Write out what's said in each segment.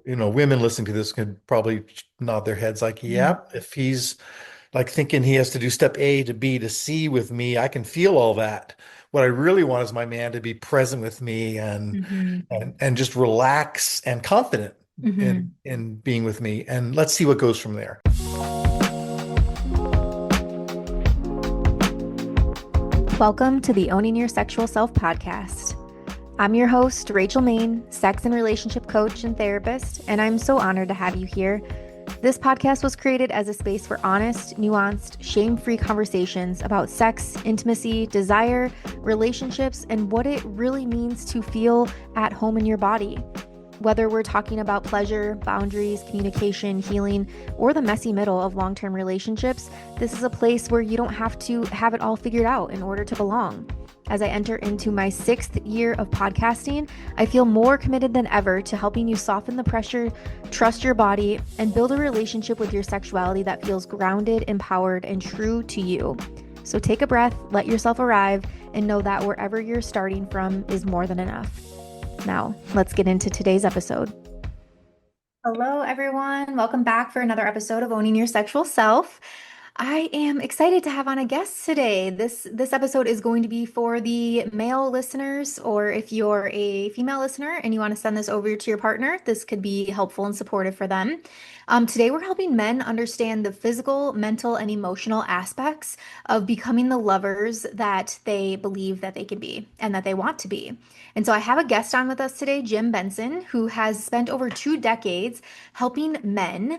women listening to this could probably nod their heads like, Mhm. yep, if he's like thinking he has to do step A to B to C with me, I can feel all that. What I really want is my man to be present with me Mhm. and just relax and confident in Mhm. being with me. And let's see what goes from there. Welcome to the Owning Your Sexual Self podcast. I'm your host, Rachel Main, sex and relationship coach and therapist, and I'm so honored to have you here. This podcast was created as a space for honest, nuanced, shame-free conversations about sex, intimacy, desire, relationships, and what it really means to feel at home in your body. Whether we're talking about pleasure, boundaries, communication, healing, or the messy middle of long-term relationships, this is a place where you don't have to have it all figured out in order to belong. As I enter into my 6th year of podcasting, I feel more committed than ever to helping you soften the pressure, trust your body, and build a relationship with your sexuality that feels grounded, empowered, and true to you. So take a breath, let yourself arrive, and know that wherever you're starting from is more than enough. Now, let's get into today's episode. Hello, everyone. Welcome back for another episode of Owning Your Sexual Self. I am excited to have on a guest today. This episode is going to be for the male listeners, or if you're a female listener and you want to send this over to your partner, this could be helpful and supportive for them. Today, we're helping men understand the physical, mental, and emotional aspects of becoming the lovers that they believe that they can be and that they want to be. And so I have a guest on with us today, Jim Benson, who has spent over 2 decades helping men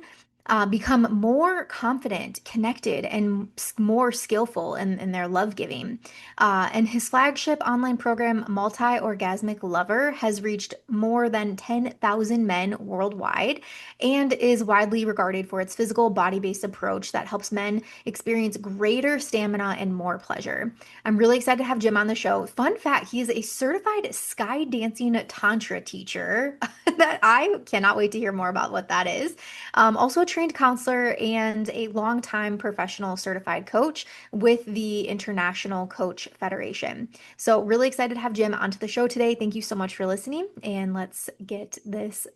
become more confident, connected, and more skillful in their love giving. And his flagship online program, Multi-Orgasmic Lover, has reached more than 10,000 men worldwide and is widely regarded for its physical, body-based approach that helps men experience greater stamina and more pleasure. I'm really excited to have Jim on the show. Fun fact, he is a certified sky dancing tantra teacher that I cannot wait to hear more about what that is. Also a trained counselor and a longtime professional certified coach with the International Coach Federation. So really excited to have Jim onto the show today. Thank you so much for listening, and let's get this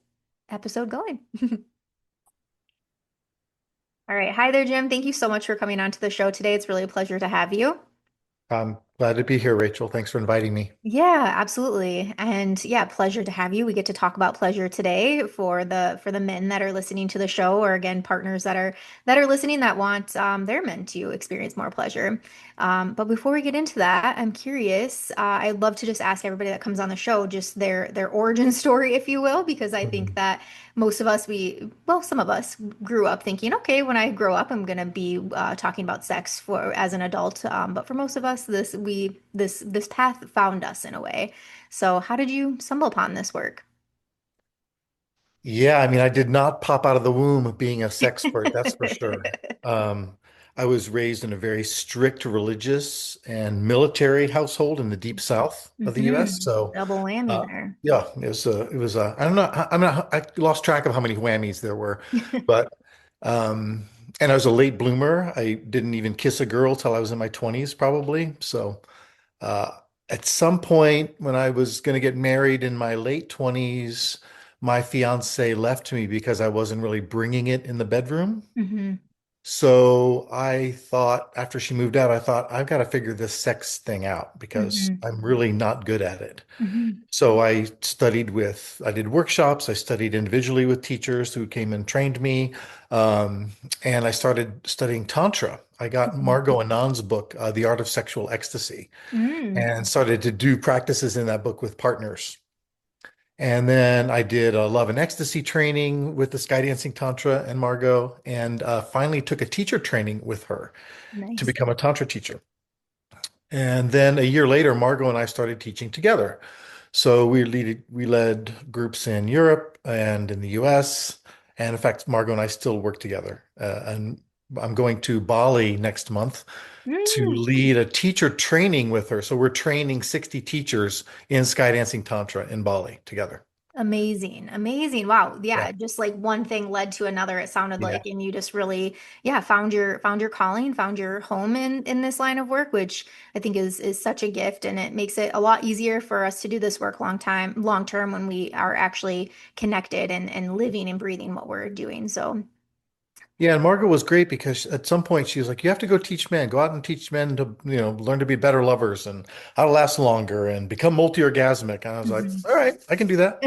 episode going. All right. Hi there, Jim. Thank you so much for coming onto the show today. It's really a pleasure to have you. I'm glad to be here, Rachel. Thanks for inviting me. Yeah, absolutely. And yeah, pleasure to have you. We get to talk about pleasure today for the men that are listening to the show, or again, partners that are listening that want their men to experience more pleasure. But before we get into that, I'm curious. I'd love to just ask everybody that comes on the show just their origin story, if you will, because I think Mhm. that most of us, some of us grew up thinking, okay, when I grow up, I'm gonna be talking about sex for as an adult. But for most of us, this path found us in a way. So how did you stumble upon this work? Yeah, I mean, I did not pop out of the womb being a sexpert, that's for sure. Um, I was raised in a very strict religious and military household in the deep south of the US. So, Double whammy uh, there. yeah, I don't know, I lost track of how many whammies there were, but, um, and I was a late bloomer. I didn't even kiss a girl till I was in my 20s, probably. So, Uh, at some point when I was going to get married in my late 20s, my fiance left me because I wasn't really bringing it in the bedroom. Hmm. So I thought, after she moved out, I thought, I've got to figure this sex thing out because Hmm. I'm really not good at it. Hmm. So I did workshops, I studied individually with teachers who came and trained me, and I started studying Tantra. I got Margot Anand's book, The Art of Sexual Ecstasy, Hmm. and started to do practices in that book with partners. And then I did a love and ecstasy training with the Skydancing Tantra and Margot, and finally took a teacher training with her to Nice. become a Tantra teacher. And then a year later, Margot and I started teaching together. So we led groups in Europe and in the US. And in fact, Margot and I still work together. And I'm going to Bali next month to Mm. lead a teacher training with her. So we're training 60 teachers in Skydancing Tantra in Bali together. Amazing. Amazing. Wow. Yeah. Yeah, just like one thing led to another, it sounded Yeah. like, and you just really, yeah, found your calling, found your home in this line of work, which I think is such a gift, and it makes it a lot easier for us to do this work long term when we are actually connected and living and breathing what we're doing. So, Yeah, and Margaret was great because at some point she was like, "You have to go teach men. Go out and teach men to, learn to be better lovers and how to last longer and become multi-orgasmic." And I was like, mhm. "All right, I can do that."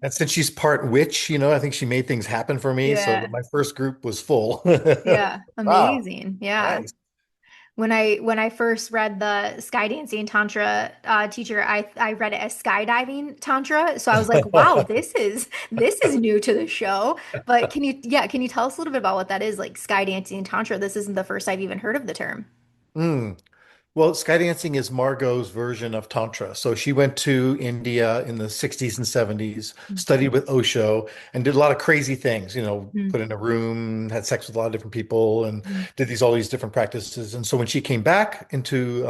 And since she's part witch, I think she made things happen for me. So Yeah. my first group was full. Yeah. Wow, Amazing. Yeah. nice. When I first read the Skydancing Tantra teacher, I read it as skydiving Tantra. So I was like, wow, this is new to the show. But can you tell us a little bit about what that is, like Skydancing Tantra? This isn't the first I've even heard of the term. Mm. Well, skydance is Margot's version of Tantra. So she went to India in the 60s and 70s, studied with Osho, and did a lot of crazy things, Mhm. put in a room, had sex with a lot of different people, and Mhm. did all these different practices. And so when she came back into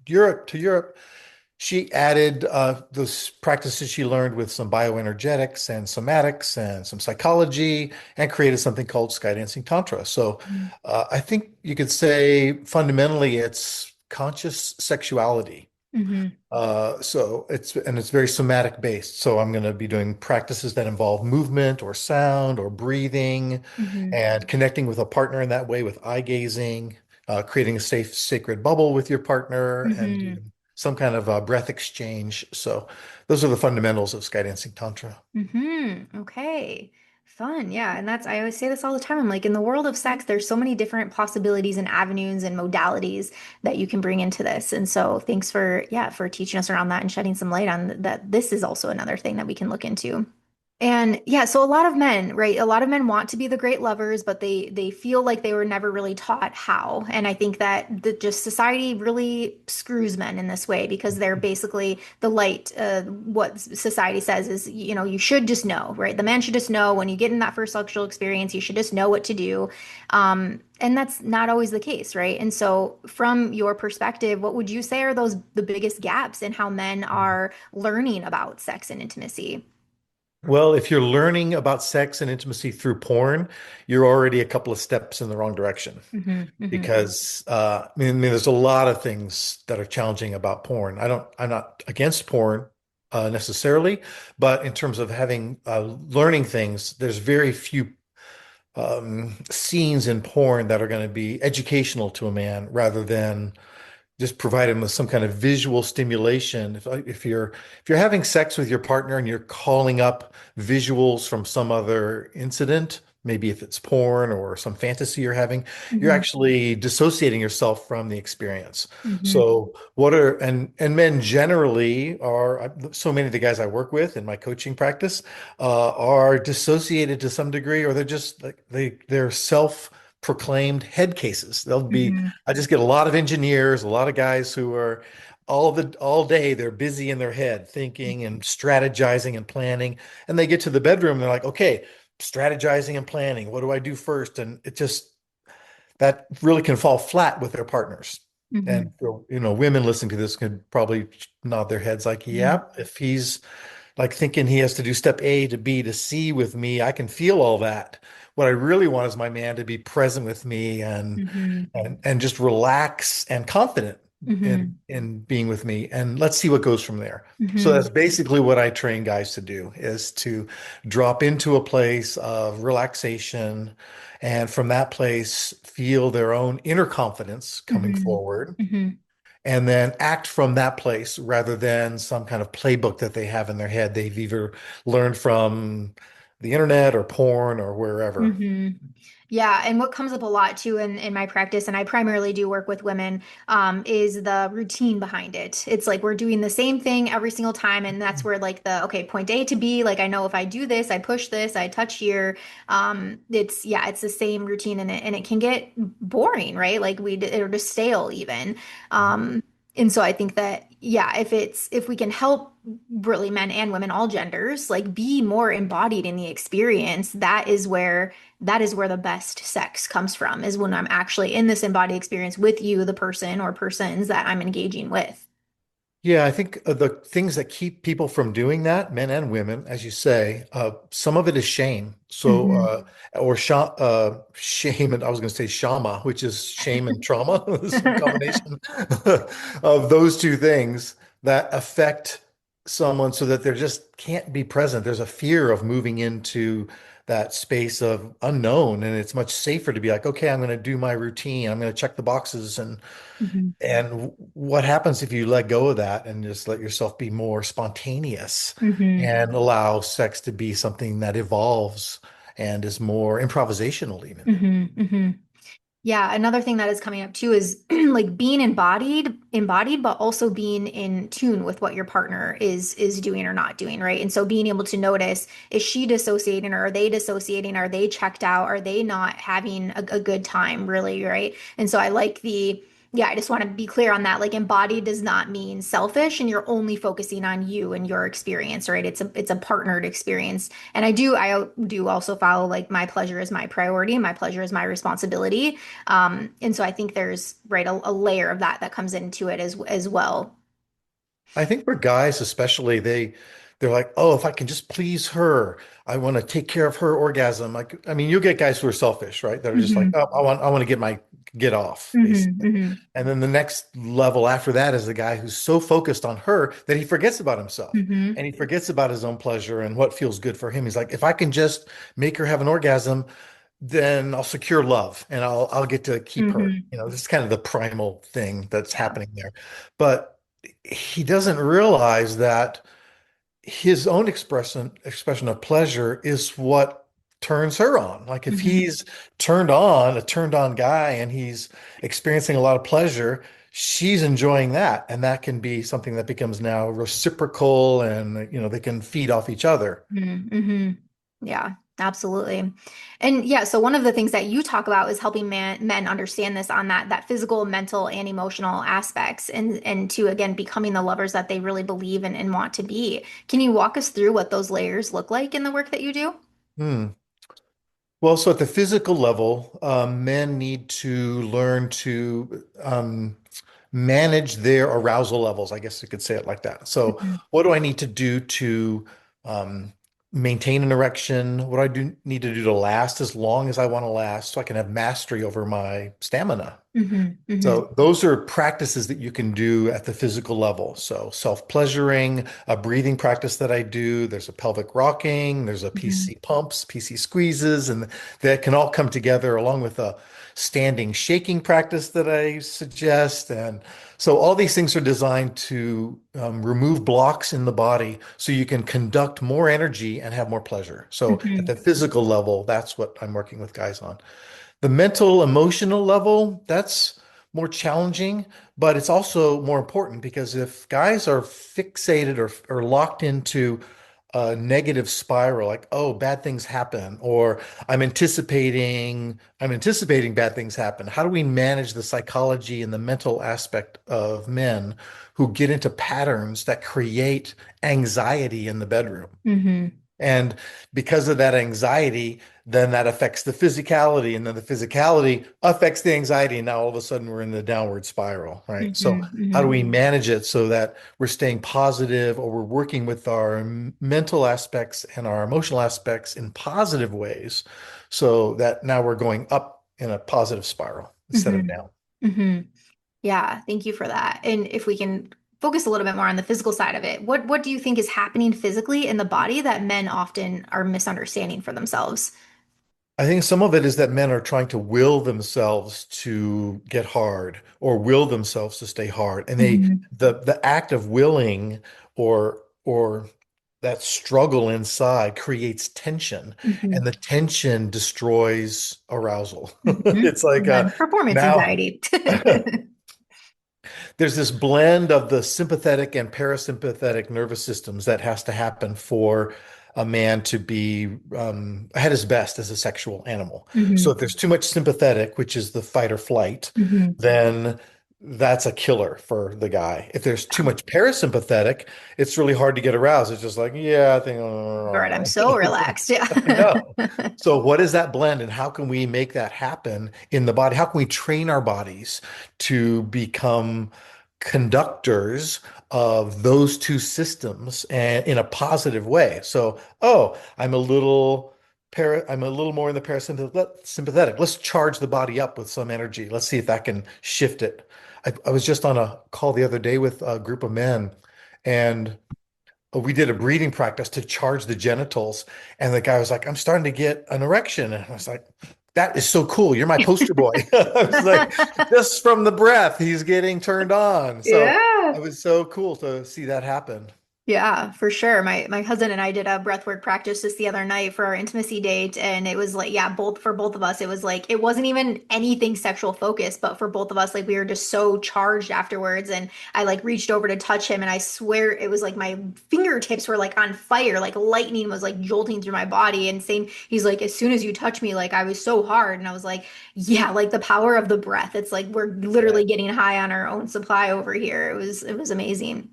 Europe, she added those practices she learned with some bioenergetics and somatics and some psychology and created something called Skydancing Tantra. So I think you could say fundamentally it's conscious sexuality. Mhm. It's very somatic based. So I'm going to be doing practices that involve movement or sound or breathing Mhm. and connecting with a partner in that way with eye gazing, creating a safe, sacred bubble with your partner and Mhm. doing some kind of breath exchange. So those are the fundamentals of Skydancing Tantra. Okay. Fun. Yeah. And I always say this all the time. I'm like, in the world of sex, there's so many different possibilities and avenues and modalities that you can bring into this. And so thanks for teaching us around that and shedding some light on that. This is also another thing that we can look into. And yeah, so a lot of men, right? A lot of men want to be the great lovers, but they feel like they were never really taught how. And I think that just society really screws men in this way because they're basically the light. What society says is, you should just know, right? The man should just know when you get in that first sexual experience, you should just know what to do. And that's not always the case, right? And so, from your perspective, what would you say are the biggest gaps in how men are learning about sex and intimacy? Well, if you're learning about sex and intimacy through porn, you're already a couple of steps in the wrong direction. Hmm. Hmm. Because there's a lot of things that are challenging about porn. I'm not against porn necessarily, but in terms of having learning things, there's very few scenes in porn that are going to be educational to a man rather than just provide him with some kind of visual stimulation. If you're having sex with your partner and you're calling up visuals from some other incident, maybe if it's porn or some fantasy you're having, you're Hmm. actually dissociating yourself from the experience. Hmm. So what are and men generally are so many of the guys I work with in my coaching practice are dissociated to some degree, or they're just like they're self-proclaimed head cases. Hmm. I just get a lot of engineers, a lot of guys who are all day they're busy in their head thinking and strategizing and planning. And they get to the bedroom and they're like, okay, strategizing and planning. What do I do first? And it just that really can fall flat with their partners. Hmm. And women listening to this could probably nod their heads like, yeah, if he's like thinking he has to do step A to B to C with me, I can feel all that. What I really want is my man to be present with me Hmm. and just relax and confident Hmm. in being with me. And let's see what goes from there. So Hmm. that's basically what I train guys to do is to drop into a place of relaxation and from that place feel their own inner confidence coming Hmm. forward Hmm. and then act from that place rather than some kind of playbook that they have in their head they've either learned from the internet or porn or wherever. Hmm. Yeah, and what comes up a lot too in my practice, and I primarily do work with women, is the routine behind it. It's like we're doing the same thing every single time, and that's where like the okay, point A to B, like I know if I do this, I push this, I touch here. It's the same routine, and it can get boring, right? Like or just stale even. Um, and so I think that yeah, if we can help really men and women, all genders, like be more embodied in the experience, that is where the best sex comes from, is when I'm actually in this embodied experience with you, the person or persons that I'm engaging with. Yeah, I think the things that keep people from doing that, men and women, as you say, some of it is shame. So, Hmm. or shame, and I was going to say shama, which is shame and trauma, some combination of those two things that affect someone so that they just can't be present. There's a fear of moving into that space of unknown, and it's much safer to be like, okay, I'm going to do my routine. I'm going to check the boxes Hmm. and what happens if you let go of that and just let yourself be more spontaneous Hmm. and allow sex to be something that evolves and is more improvisational even? Hmm. Hmm. Yeah, another thing that is coming up too is like being embodied, but also being in tune with what your partner is doing or not doing, right? And so being able to notice, is she dissociating or are they dissociating? Are they checked out? Are they not having a good time, really, right? And so I like yeah, I just want to be clear on that. Like embodied does not mean selfish and you're only focusing on you and your experience, right? It's a partnered experience. And I do also follow like my pleasure is my priority and my pleasure is my responsibility. And so I think there's right a layer of that that comes into it as well. I think for guys especially, they're like, oh, if I can just please her, I want to take care of her orgasm. Like, I mean, you get guys who are selfish, right? They're just like, Hmm. oh, I want to get off, Hmm. basically. Hmm. And then the next level after that is the guy who's so focused on her that he forgets about himself Hmm. and he forgets about his own pleasure and what feels good for him. He's like, if I can just make her have an orgasm, then I'll secure love and I'll get to keep her. Hmm. You know, this is kind of the primal thing that's Yeah. happening there. But he doesn't realize that his own expression of pleasure is what turns her on. Like if Hmm. he's a turned on guy and he's experiencing a lot of pleasure, she's enjoying that. And that can be something that becomes now reciprocal and they can feed off each other. Hmm. Yeah, absolutely. And yeah, so one of the things that you talk about is helping men understand this on that physical, mental, and emotional aspects and to again becoming the lovers that they really believe in and want to be. Can you walk us through what those layers look like in the work that you do? Hmm. Well, so at the physical level, men need to learn to manage their arousal levels. I guess you could say it like that. So, Hmm. what do I need to do to um, maintain an erection? What do I need to do to last as long as I want to last so I can have mastery over my stamina? Hmm. Hmm. So those are practices that you can do at the physical level. So self-pleasuring, a breathing practice that I do. There's a pelvic rocking, there's a Hmm. PC pumps, PC squeezes, and that can all come together along with a standing shaking practice that I suggest. And so all these things are designed to remove blocks in the body so you can conduct more energy and have more pleasure. So at the Hmm. physical level, that's what I'm working with guys on. The mental, emotional level, that's more challenging, but it's also more important because if guys are fixated or locked into a negative spiral, like, oh, bad things happen, or I'm anticipating bad things happen. How do we manage the psychology and the mental aspect of men who get into patterns that create anxiety in the bedroom? Hmm. And because of that anxiety, then that affects the physicality, and then the physicality affects the anxiety. And now all of a sudden we're in the downward spiral, right? So, Hmm. how do Hmm. we manage it so that we're staying positive or we're working with our mental aspects and our emotional aspects in positive ways so that now we're going up in a positive spiral instead Hmm. of down? Hmm. Yeah, thank you for that. And if we can focus a little bit more on the physical side of it, what do you think is happening physically in the body that men often are misunderstanding for themselves? I think some of it is that men are trying to will themselves to get hard or will themselves to stay hard. And Hmm. the act of willing or that struggle inside creates tension, and Hmm. the tension destroys arousal. Hmm. It's like Then performance now anxiety. there's this blend of the sympathetic and parasympathetic nervous systems that has to happen for a man to be at his best as a sexual animal. So Hmm. if there's too much sympathetic, which is the fight or flight, Hmm. then that's a killer for the guy. If there's too much parasympathetic, it's really hard to get aroused. It's just like, yeah, I think, All right, I'm so relaxed. Yeah. I know. So what is that blend and how can we make that happen in the body? How can we train our bodies to become conductors of those two systems and in a positive way. So, oh, I'm a little more in the parasympathetic. Let's charge the body up with some energy. Let's see if that can shift it. I was just on a call the other day with a group of men, and we did a breathing practice to charge the genitals. And the guy was like, I'm starting to get an erection. And I was like, that is so cool. You're my poster boy. I was like, just from the breath, he's getting turned on. So Yeah. it was so cool to see that happen. Yeah, for sure. My husband and I did a breathwork practice just the other night for our intimacy date, and it was like, yeah, both of us, it was like it wasn't even anything sexual focused, but for both of us, like we were just so charged afterwards. And I like reached over to touch him, and I swear it was like my fingertips were like on fire, like lightning was like jolting through my body. And same, he's like, as soon as you touch me, like I was so hard, and I was like, yeah, like the power of the breath. It's like we're Yeah. literally getting high on our own supply over here. It was amazing.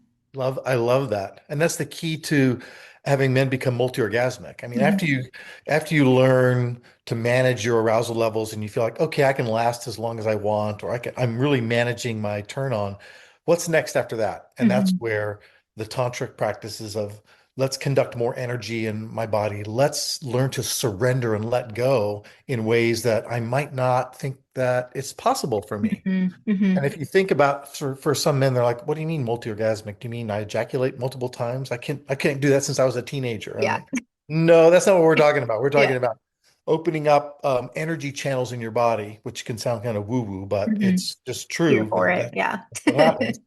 I love that. And that's the key to having men become multi-orgasmic. I mean, Mhm. after you learn to manage your arousal levels and you feel like, okay, I can last as long as I want, or I'm really managing my turn on. What's next after that? And that's Mhm. where the tantric practices of let's conduct more energy in my body. Let's learn to surrender and let go in ways that I might not think that it's possible for me. Mhm. And Mhm. if you think about for some men, they're like, "What do you mean multi-orgasmic? Do you mean I ejaculate multiple times? I can't do that since I was a teenager." I'm Yeah. like, "No, that's not what we're talking about. We're Yeah. talking about opening up energy channels in your body, which can sound kind of woo-woo, but Mhm. it's just Here true for that it. Yeah. that's what happens."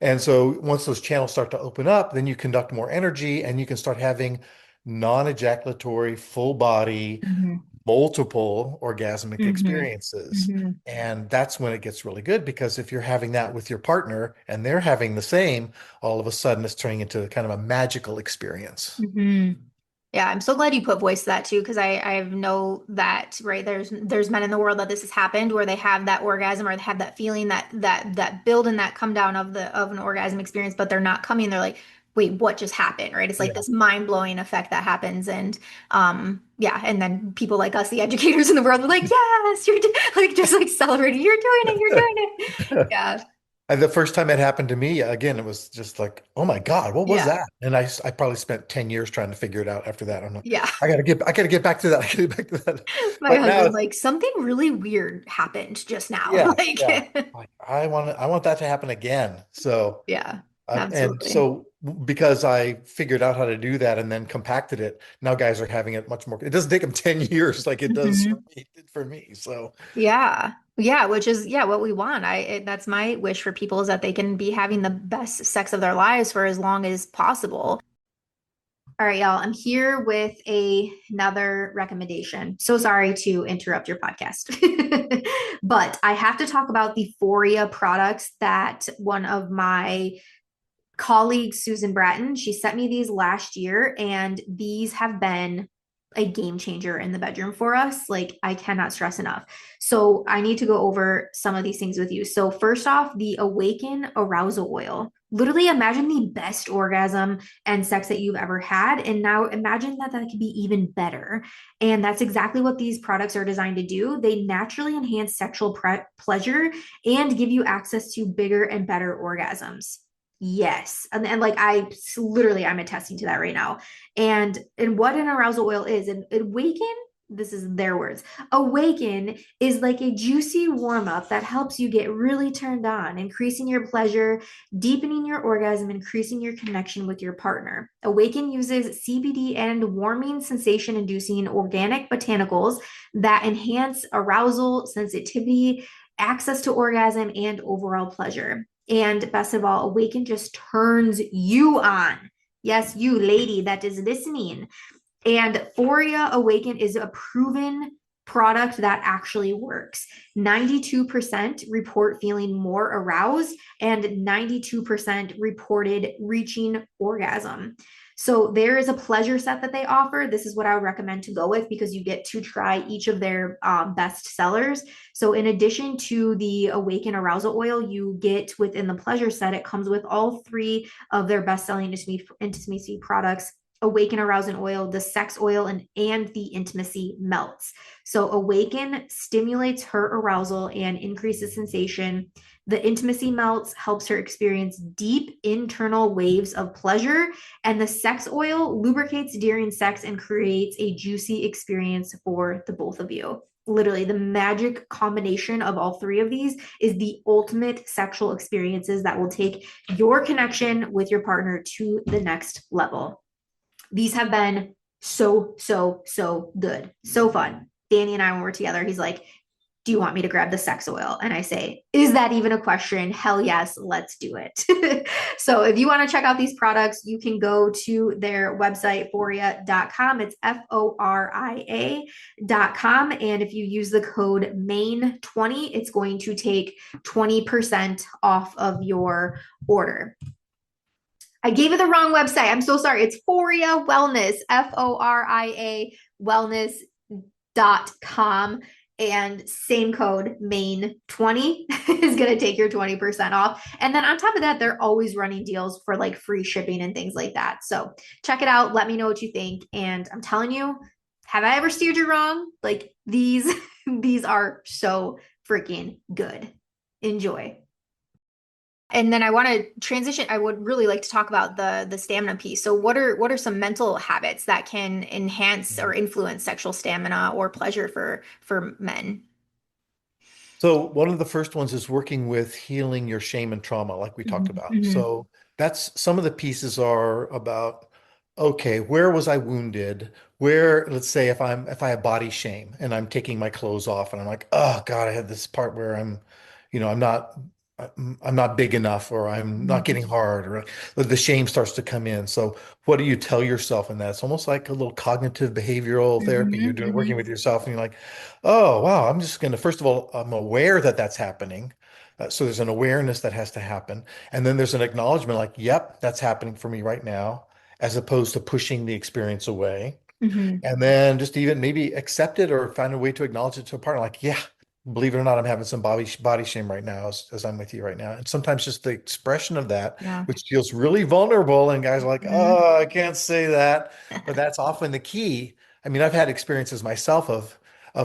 And so once those channels start to open up, then you conduct more energy and you can start having non-ejaculatory, full body Mhm. multiple orgasmic Mhm. experiences. Mhm. And that's when it gets really good because if you're having that with your partner and they're having the same, all of a sudden it's turning into kind of a magical experience. Mhm. Yeah, I'm so glad you put voice to that too, because I know that, right, there's men in the world that this has happened where they have that orgasm or they have that feeling that build and that come down of an orgasm experience, but they're not coming. They're like, wait, what just happened? Right? It's like Yeah. this mind-blowing effect that happens. And yeah, and then people like us, the educators in the world, are like, yes, like just like celebrating, you're doing it. Yeah. And the first time it happened to me, again, it was just like, oh my God, what was Yeah. that? And I probably spent 10 years trying to figure it out after that. I'm like, Yeah. I gotta get back to that. I gotta get back to that. My But now husband, it's, like, something really weird happened just now. yeah, yeah. Like, Like, I want that to happen again. So, yeah, and absolutely. so because I figured out how to do that and then compacted it, now guys are having it much more. It doesn't take them 10 years like it does for Mhm. me, for me. So Yeah. Yeah, which is yeah, what we want. That's my wish for people is that they can be having the best sex of their lives for as long as possible. All right, y'all. I'm here with another recommendation. So sorry to interrupt your podcast. But I have to talk about the Foria products that one of my colleague Susan Bratton, she sent me these last year, and these have been a game changer in the bedroom for us. Like, I cannot stress enough. So, I need to go over some of these things with you. So, first off, the Awaken Arousal Oil. Literally imagine the best orgasm and sex that you've ever had. And now imagine that could be even better. And that's exactly what these products are designed to do. They naturally enhance sexual pleasure and give you access to bigger and better orgasms. Yes. And like I literally I'm attesting to that right now. And what an arousal oil is, and awaken, this is their words. Awaken is like a juicy warm up that helps you get really turned on, increasing your pleasure, deepening your orgasm, increasing your connection with your partner. Awaken uses CBD and warming sensation inducing organic botanicals that enhance arousal, sensitivity, access to orgasm, and overall pleasure. And best of all, Awaken just turns you on. Yes, you lady that is listening. And Foria Awaken is a proven product that actually works. 92% report feeling more aroused, and 92% reported reaching orgasm. So there is a pleasure set that they offer. This is what I would recommend to go with because you get to try each of their best sellers. So in addition to the Awaken Arousal Oil, you get within the pleasure set, it comes with all three of their best-selling intimacy products, Awaken, Arouse, and Oil, the sex oil, and the intimacy melts. So Awaken stimulates her arousal and increases sensation. The intimacy melts helps her experience deep internal waves of pleasure. And the sex oil lubricates during sex and creates a juicy experience for the both of you. Literally, the magic combination of all three of these is the ultimate sexual experiences that will take your connection with your partner to the next level. These have been so good. So fun. Danny and I, when we're together, he's like, do you want me to grab the sex oil? And I say, is that even a question? Hell yes, let's do it. So if you want to check out these products, you can go to their website, foria.com. It's foria.com. And if you use the code MAIN20, it's going to take 20% off of your order. I gave it the wrong website. I'm so sorry. It's Foria Wellness, Foria wellness.com. And same code, MAIN20 is going to take your 20% off. And then on top of that, they're always running deals for like free shipping and things like that. So check it out. Let me know what you think. And I'm telling you, have I ever steered you wrong? Like these are so freaking good. Enjoy. And then I want to transition. I would really like to talk about the stamina piece. So what are some mental habits that can enhance or influence sexual stamina or pleasure for men? So one of the first ones is working with healing your shame and trauma, like we talked Mhm, about. mhm, So that's some of the pieces are about, okay, where was I wounded? Where, let's say if I have body shame and I'm taking my clothes off and I'm like, oh God, I had this part where I'm not big enough or I'm not getting mhm, hard or the shame starts to come in. So what do you tell yourself in that? It's almost like a little cognitive behavioral therapy. You're mhm, doing working mhm, with yourself and you're like, oh, wow, I'm just going to, first of all, I'm aware that that's happening. So there's an awareness that has to happen. And then there's an acknowledgement like, yep, that's happening for me right now, as opposed to pushing the experience away. mhm. And then just even maybe accept it or find a way to acknowledge it to a partner. Like, yeah, believe it or not, I'm having some body shame right now as I'm with you right now. And sometimes just the expression of that, Yeah. which feels really vulnerable, and guys are like, Mhm. oh, I can't say that. But that's often the key. I mean, I've had experiences myself of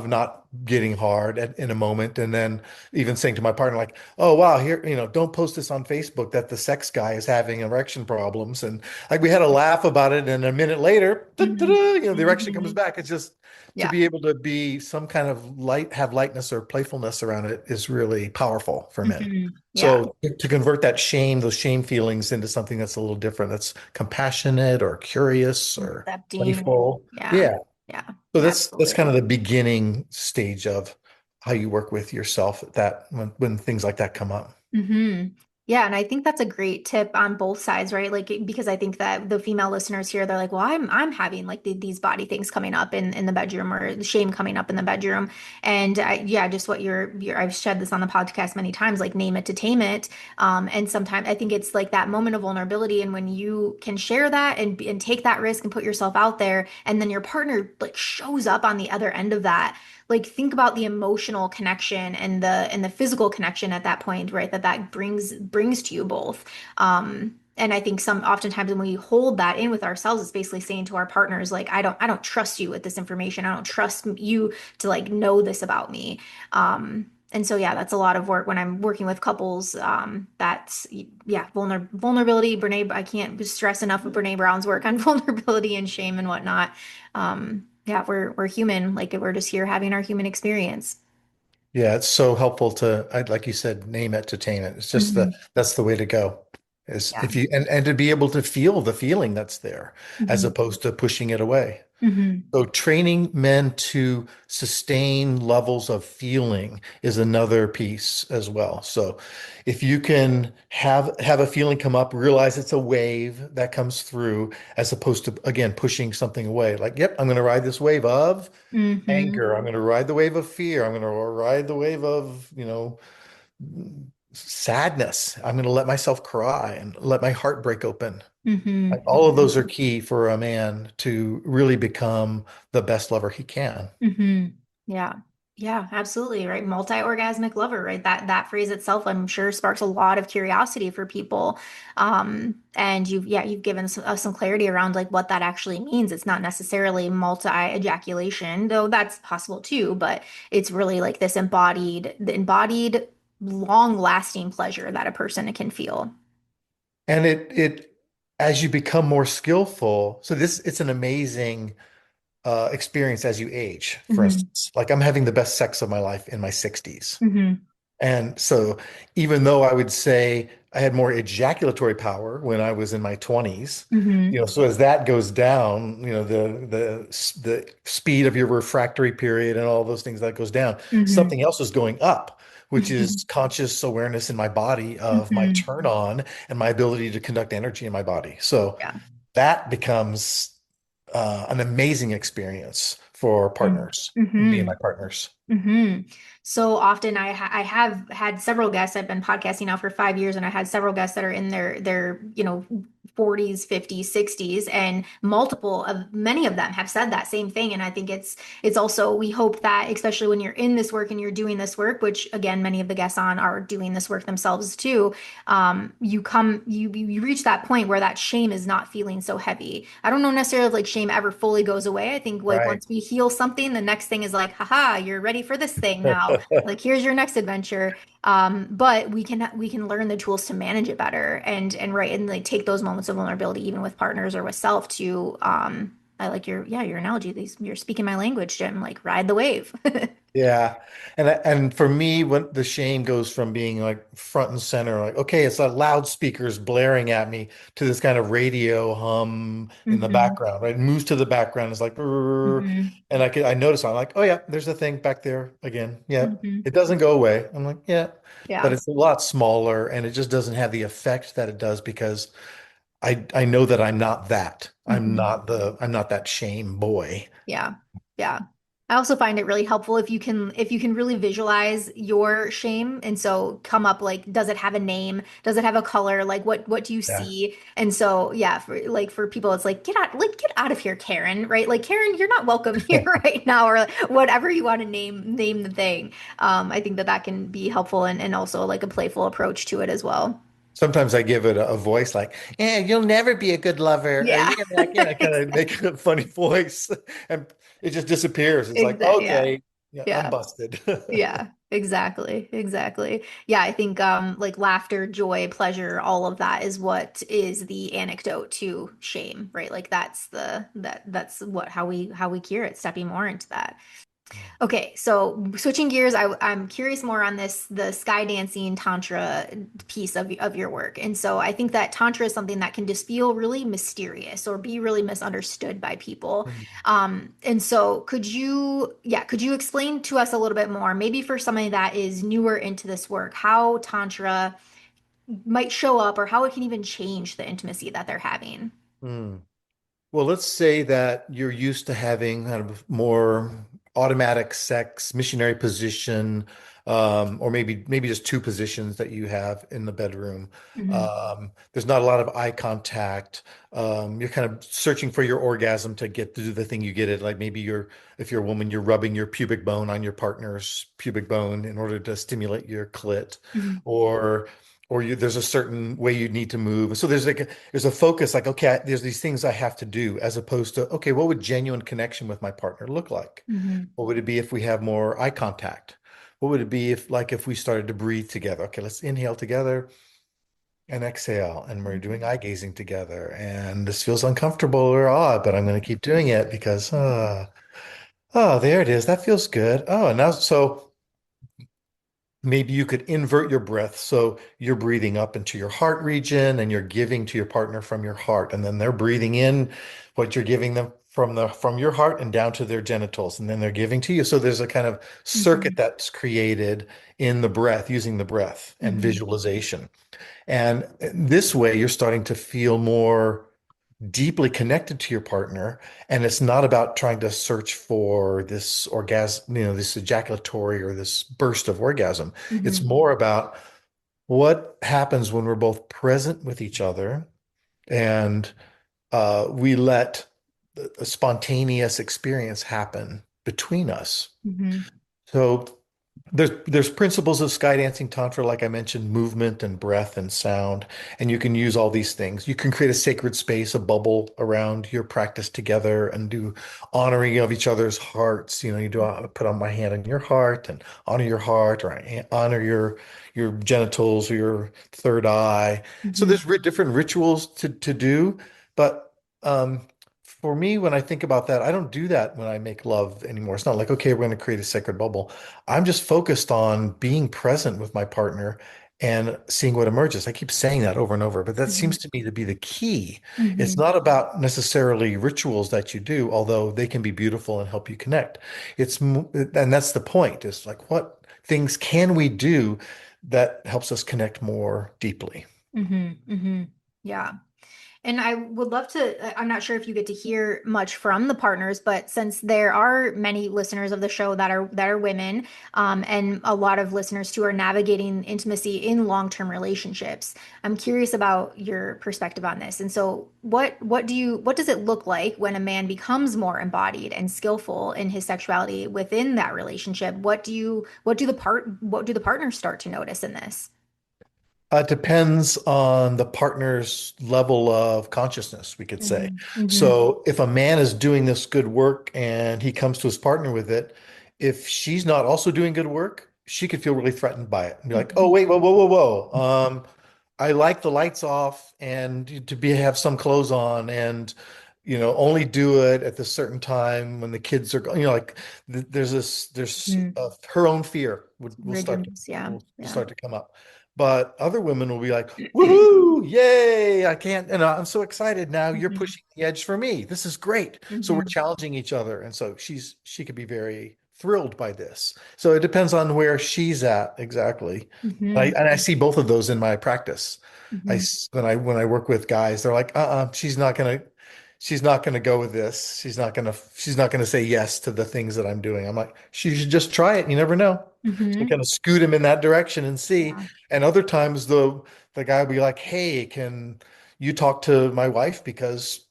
not getting hard in a moment, and then even saying to my partner, like, oh wow, here, don't post this on Facebook that the sex guy is having erection problems. And like we had a laugh about it, and a minute later, Mhm. the erection comes Mhm. back. It's just to Yeah. be able to be some kind of have lightness or playfulness around it is really powerful for men. Mhm. Yeah. So to convert those shame feelings into something that's a little different, that's compassionate or curious or Accepting. playful. Yeah. Yeah. Yeah. So that's kind Absolutely. of the beginning stage of how you work with yourself that when things like that come up. Hmm. Yeah, and I think that's a great tip on both sides, right? Like because I think that the female listeners here, they're like, well, I'm having like these body things coming up in the bedroom or the shame coming up in the bedroom, and yeah, just what you're I've said this on the podcast many times, like name it to tame it. And sometimes I think it's like that moment of vulnerability, and when you can share that and take that risk and put yourself out there, and then your partner like shows up on the other end of that, like think about the emotional connection and the physical connection at that point, right? That brings to you both. And I think some oftentimes when we hold that in with ourselves, it's basically saying to our partners, like, I don't trust you with this information. I don't trust you to like know this about me. And so yeah, that's a lot of work when I'm working with couples. That's yeah, vulnerability. I can't stress enough of Brene Brown's work on vulnerability and shame and whatnot. Yeah, we're human. Like we're just here having our human experience. Yeah, it's so helpful like you said, name it to tame it. It's just Hmm. that's the way to go. Is Yeah. if you and to be able to feel the feeling that's there as Hmm. opposed to pushing it away. Hmm. So training men to sustain levels of feeling is another piece as well. So if you can have a feeling come up, realize it's a wave that comes through as opposed to again pushing something away. Like, yep, I'm going to ride this wave of Hmm. anger. I'm going to ride the wave of fear. I'm going to ride the wave of, sadness. I'm going to let myself cry and let my heart break open. Hmm. Like all of those are key for a man to really become the best lover he can. Hmm. Yeah. Yeah, absolutely, right? Multi-orgasmic lover, right? That phrase itself, I'm sure, sparks a lot of curiosity for people. And you've given us some clarity around like what that actually means. It's not necessarily multi-ejaculation, though that's possible too, but it's really like this the embodied, long-lasting pleasure that a person can feel. And as you become more skillful, so it's an amazing experience as you age. For Hmm. instance, like I'm having the best sex of my life in my 60s. Hmm. And so, even though I would say I had more ejaculatory power when I was in my 20s, Hmm. so as that goes down, the speed of your refractory period and all those things that goes down, Hmm. something else is going up, which Hmm. is conscious awareness in my body of my Hmm. turn on and my ability to conduct energy in my body. So Yeah. that becomes an amazing experience for partners, me and Hmm. my partners. Hmm. So often I have had several guests. I've been podcasting now for 5 years, and I had several guests that are in their 40s, 50s, 60s, and many of them have said that same thing. And I think it's also, we hope that especially when you're in this work and you're doing this work, which again many of the guests on are doing this work themselves too, you reach that point where that shame is not feeling so heavy. I don't know necessarily if like shame ever fully goes away. I think like Right. once we heal something, the next thing is like, haha, you're ready for this thing now. Like here's your next adventure. But we can learn the tools to manage it better and right and like take those moments of vulnerability even with partners or with self to I like your analogy. You're speaking my language, Jim. Like ride the wave. Yeah. And for me, when the shame goes from being like front and center, like, okay, it's like loudspeakers blaring at me to this kind of radio hum in the Hmm. background, right? It moves to the background. It's like, "Brrr," Hmm. and I notice I'm like, oh yeah, there's a thing back there again. Yeah. Hmm. It doesn't go away. I'm like, yeah, but Yeah. it's a lot smaller and it just doesn't have the effect that it does because I know that I'm not that. Hmm. I'm not that shame boy. Yeah. Yeah. I also find it really helpful if you can really visualize your shame and so come up like does it have a name? Does it have a color? Like what do you Yeah. see? And so yeah, for people it's like get out of here, Karen, right? Like Karen, you're not welcome here right now or whatever you want to name the thing. I think that can be helpful and also like a playful approach to it as well. Sometimes I give it a voice like, "Yeah, you'll never be a good lover," or Yeah. you know, like, kind of make a funny voice, and it just disappears. It's like, Exactly. Yeah. okay, yeah, I'm Yeah. busted. Yeah, exactly. Exactly. Yeah, I think like laughter, joy, pleasure, all of that is what is the antidote to shame, right? Like that's what how we cure it, stepping more into that. Okay, so switching gears, I'm curious more on the sky dancing tantra piece of your work. And so I think that tantra is something that can just feel really mysterious or be really misunderstood by people. And so could you explain to us a little bit more, maybe for somebody that is newer into this work, how tantra might show up or how it can even change the intimacy that they're having? Hmm. Well, let's say that you're used to having kind of more automatic sex, missionary position, or maybe just two positions that you have in the bedroom. Hmm. There's not a lot of eye contact. You're kind of searching for your orgasm to get to do the thing you get it. Like maybe if you're a woman, you're rubbing your pubic bone on your partner's pubic bone in order to stimulate your clit, Hmm. or there's a certain way you need to move. So there's a focus like, okay, there's these things I have to do as opposed to, okay, what would genuine connection with my partner look like? Hmm. What would it be if we have more eye contact? What would it be if we started to breathe together? Okay, let's inhale together and exhale, and we're doing eye gazing together. And this feels uncomfortable or odd, but I'm going to keep doing it because, there it is. That feels good. Oh, and now, so maybe you could invert your breath. So you're breathing up into your heart region and you're giving to your partner from your heart. And then they're breathing in what you're giving them from your heart and down to their genitals. And then they're giving to you. So there's a kind of circuit Hmm. that's created in the breath, using the breath and Hmm. visualization. And this way you're starting to feel more deeply connected to your partner, and it's not about trying to search for this orgasm, this ejaculatory or this burst of orgasm. It's Hmm. more about what happens when we're both present with each other and we let a spontaneous experience happen between us. Hmm. So there's principles of skydancing tantra, like I mentioned, movement and breath and sound, and you can use all these things. You can create a sacred space, a bubble around your practice together, and do honoring of each other's hearts. You do put on my hand on your heart and honor your heart, or honor your genitals or your third eye. So Hmm. there's different rituals to do, but for me, when I think about that, I don't do that when I make love anymore. It's not like, okay, we're going to create a sacred bubble. I'm just focused on being present with my partner and seeing what emerges. I keep saying that over and over, but that Hmm. seems to me to be the key. It's Hmm. not about necessarily rituals that you do, although they can be beautiful and help you connect. And that's the point, is like, what things can we do that helps us connect more deeply? Hmm. Hmm. Yeah. And I would love to, I'm not sure if you get to hear much from the partners, but since there are many listeners of the show that are women, and a lot of listeners too are navigating intimacy in long-term relationships, I'm curious about your perspective on this. And so what does it look like when a man becomes more embodied and skillful in his sexuality within that relationship? What do the partners start to notice in this? It depends on the partner's level of consciousness, we could say. Hmm. Hmm. So if a man is doing this good work and he comes to his partner with it, if she's not also doing good work, she could feel really threatened by it and be like, "Oh, Hmm. wait, whoa, whoa, whoa, whoa. I like the lights off and to be have some clothes on and only do it at this certain time when the kids are going. Like there's her own fear will start to Rhythms, yeah, will yeah. start to come up. But other women will be like, woohoo, yay, I can't, I'm so excited now. You're Hmm. pushing the edge for me. This is great. So we're Hmm. challenging each other. And so she could be very thrilled by this. So it depends on where she's at exactly. Hmm. And I see both of those in my practice. Hmm. When I work with guys, they're like, she's not gonna go with this. She's not gonna say yes to the things that I'm doing. I'm like, she should just try it. You never know. So Hmm. kind of scoot him in that direction and see. Yeah. And other times the guy will be like, hey, can you talk to my wife? Because,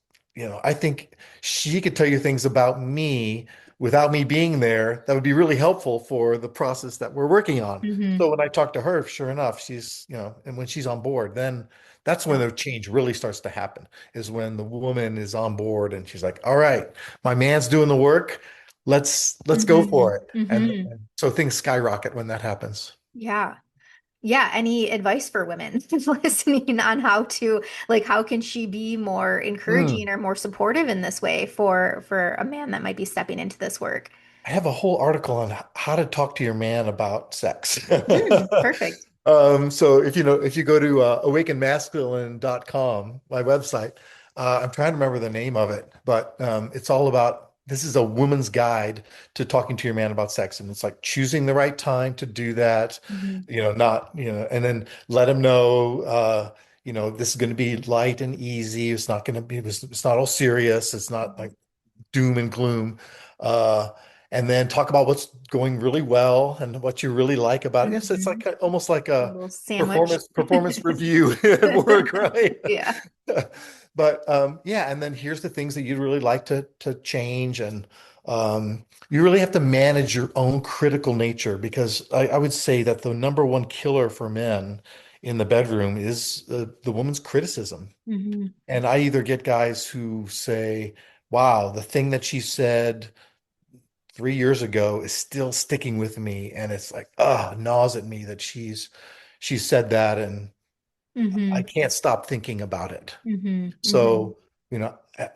I think she could tell you things about me without me being there that would be really helpful for the process that we're working on. Hmm. So when I talk to her, sure enough, and when she's on board, then that's when Yeah. the change really starts to happen, is when the woman is on board and she's like, all right, my man's doing the work. Let's go Hmm. for it. Hmm. And so things skyrocket when that happens. Yeah. Yeah. Any advice for women listening on how can she be more Mm. encouraging or more supportive in this way for a man that might be stepping into this work? I have a whole article on how to talk to your man about sex. Mm, perfect. So if you go to awakenmasculine.com, my website, I'm trying to remember the name of it, but it's all about this is a woman's guide to talking to your man about sex. And it's like choosing the right time to do that, Hmm. not, and then let him know, this is going to be light and easy. It's not all serious. It's not like doom and gloom. Uh, and then talk about what's going really well and what you really like about it. It's Hmm. like almost like A a little sandwich. performance review at work, right? Yeah. But yeah, and then here's the things that you'd really like to change, and you really have to manage your own critical nature, because I would say that the number one killer for men in the bedroom is the woman's criticism. Hmm. And I either get guys who say, wow, the thing that she said 3 years ago is still sticking with me. And it's like, gnaws at me that she said that and I Hmm. can't stop thinking about it. Hmm. Hmm. So,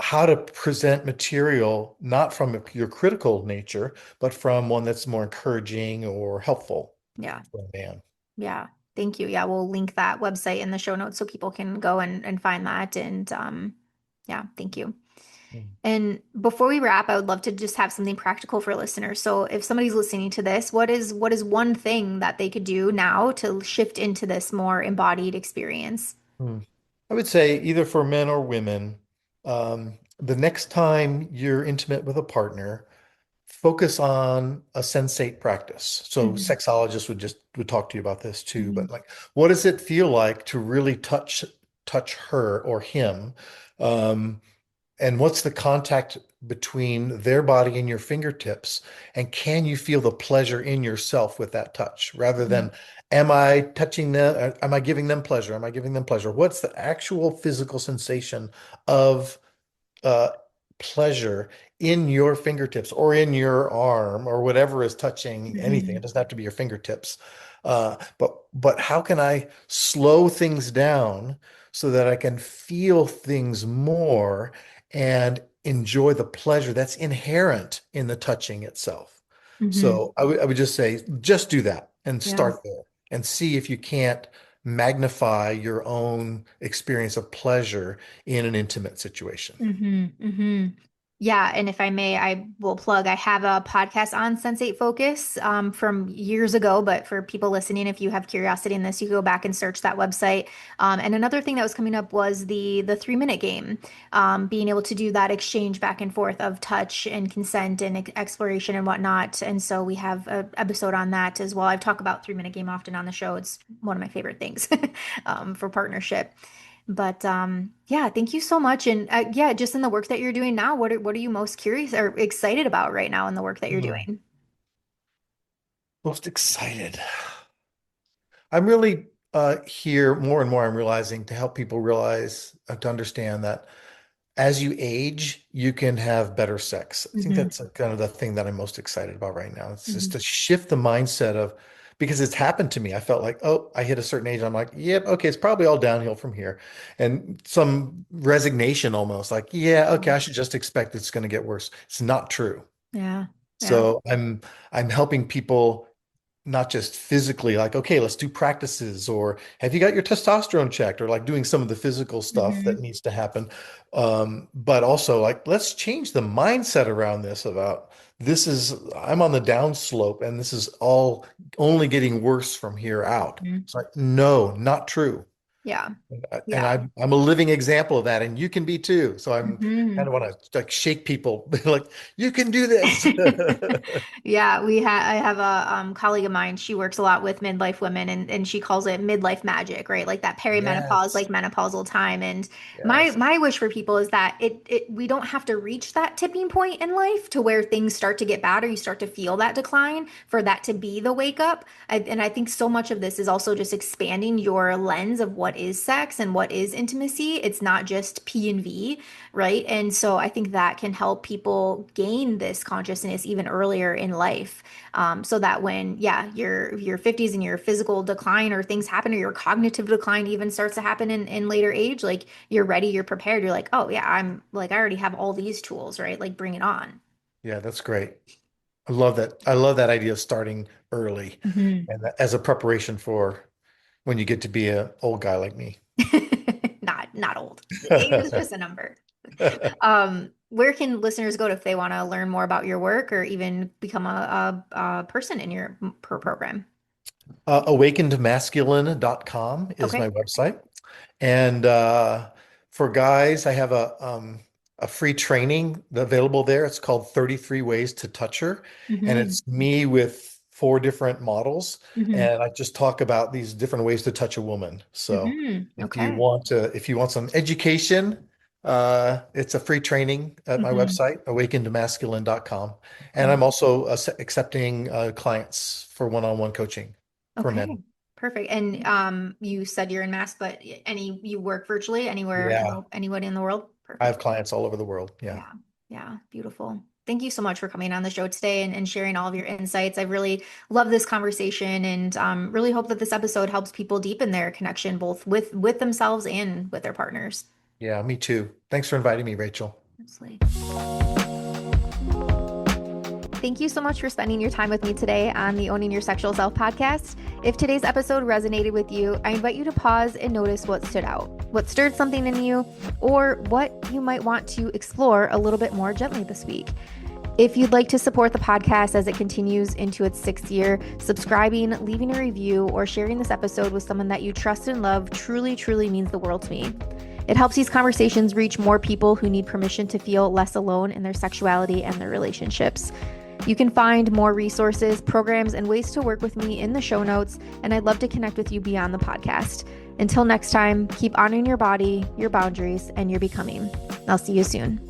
how to present material, not from your critical nature, but from one that's more encouraging or helpful Yeah. for a man. Yeah. Thank you. Yeah, we'll link that website in the show notes so people can go and find that. And yeah, thank you. Mm. And before we wrap, I would love to just have something practical for listeners. So if somebody's listening to this, what is one thing that they could do now to shift into this more embodied experience? Hmm. I would say either for men or women, the next time you're intimate with a partner, focus on a sensate practice. So Hmm. sexologists would talk to you about this too, Hmm. but like, what does it feel like to really touch her or him? Um, and what's the contact between their body and your fingertips? And can you feel the pleasure in yourself with that touch rather Mhm. than, am I touching them? Am I giving them pleasure? Am I giving them pleasure? What's the actual physical sensation of uh, pleasure in your fingertips or in your arm or whatever is touching anything? It Mhm. doesn't have to be your fingertips. But how can I slow things down so that I can feel things more and enjoy the pleasure that's inherent in the touching itself? Mhm. So I would just say, just do that and Yeah. start there and see if you can't magnify your own experience of pleasure in an intimate situation. Mm-hmm. Yeah, and if I may, I will plug. I have a podcast on Sensate Focus from years ago, but for people listening, if you have curiosity in this, you can go back and search that website. And another thing that was coming up was the 3 minute game, being able to do that exchange back and forth of touch and consent and exploration and whatnot. And so we have an episode on that as well. I've talked about 3 minute game often on the show. It's one of my favorite things for partnership. But yeah, thank you so much. And yeah, just in the work that you're doing now, what are you most curious or excited about right now in the work that you're Hmm. doing? Most excited. I'm really here more and more. I'm realizing to help people realize, to understand that as you age, you can have better sex. I think Hmm. that's kind of the thing that I'm most excited about right now. It's just Hmm. to shift the mindset of, because it's happened to me. I felt like, oh, I hit a certain age. I'm like, yep, okay, it's probably all downhill from here. And some resignation almost like, yeah, okay, I should just expect it's going to get worse. It's not true. Yeah. Yeah. So I'm helping people not just physically, like, okay, let's do practices, or have you got your testosterone checked, or like doing some of the physical stuff that Hmm. needs to happen. But also like, let's change the mindset around this about this is, I'm on the downslope and this is all only getting worse from here out. Hmm. It's like, no, not true. Yeah. And Yeah. I'm a living example of that, and you can be too. So I'm kind Hmm. of want to like shake people, like, you can do this. Yeah, I have a colleague of mine. She works a lot with midlife women, and she calls it midlife magic, right? Like that perimenopause, Yes, like menopausal time. And my yes. my wish for people is that it we don't have to reach that tipping point in life to where things start to get bad or you start to feel that decline for that to be the wake up. And I think so much of this is also just expanding your lens of what is sex and what is intimacy. It's not just P and V, right? And so I think that can help people gain this consciousness even earlier in life, so that when, yeah, your 50s and your physical decline or things happen or your cognitive decline even starts to happen in later age, like you're ready, you're prepared, you're like, oh yeah, I'm like I already have all these tools, right? Like bring it on. Yeah, that's great. I love that. I love that idea of starting early Mhm. and as a preparation for when you get to be an old guy like me. Not old. Age is just a number. Where can listeners go if they want to learn more about your work or even become a person in your program? Awakenedmasculine.com is my Okay. website. And for guys, I have a free training available there. It's called 33 Ways to Touch Her. And Hmm. it's me with four different models. Hmm. And I just talk about these different ways to touch a woman. So Okay. if you want some education, it's a free training at my Hmm. website, awakenedmasculine.com. And Yeah. I'm also accepting clients for one-on-one coaching for Okay. men. Perfect. And you said you're in Mass, but you work virtually anywhere, Yeah. anybody in the world? I have Perfect. clients all over the world. Yeah. Yeah. Yeah. Beautiful. Thank you so much for coming on the show today and sharing all of your insights. I really love this conversation and really hope that this episode helps people deepen their connection both with themselves and with their partners. Yeah, me too. Thanks for inviting me, Rachel. Absolutely. Thank you so much for spending your time with me today on the Owning Your Sexual Self podcast. If today's episode resonated with you, I invite you to pause and notice what stood out, what stirred something in you, or what you might want to explore a little bit more gently this week. If you'd like to support the podcast as it continues into its 6th year, subscribing, leaving a review, or sharing this episode with someone that you trust and love truly, truly means the world to me. It helps these conversations reach more people who need permission to feel less alone in their sexuality and their relationships. You can find more resources, programs, and ways to work with me in the show notes, and I'd love to connect with you beyond the podcast. Until next time, keep honoring your body, your boundaries, and your becoming. I'll see you soon.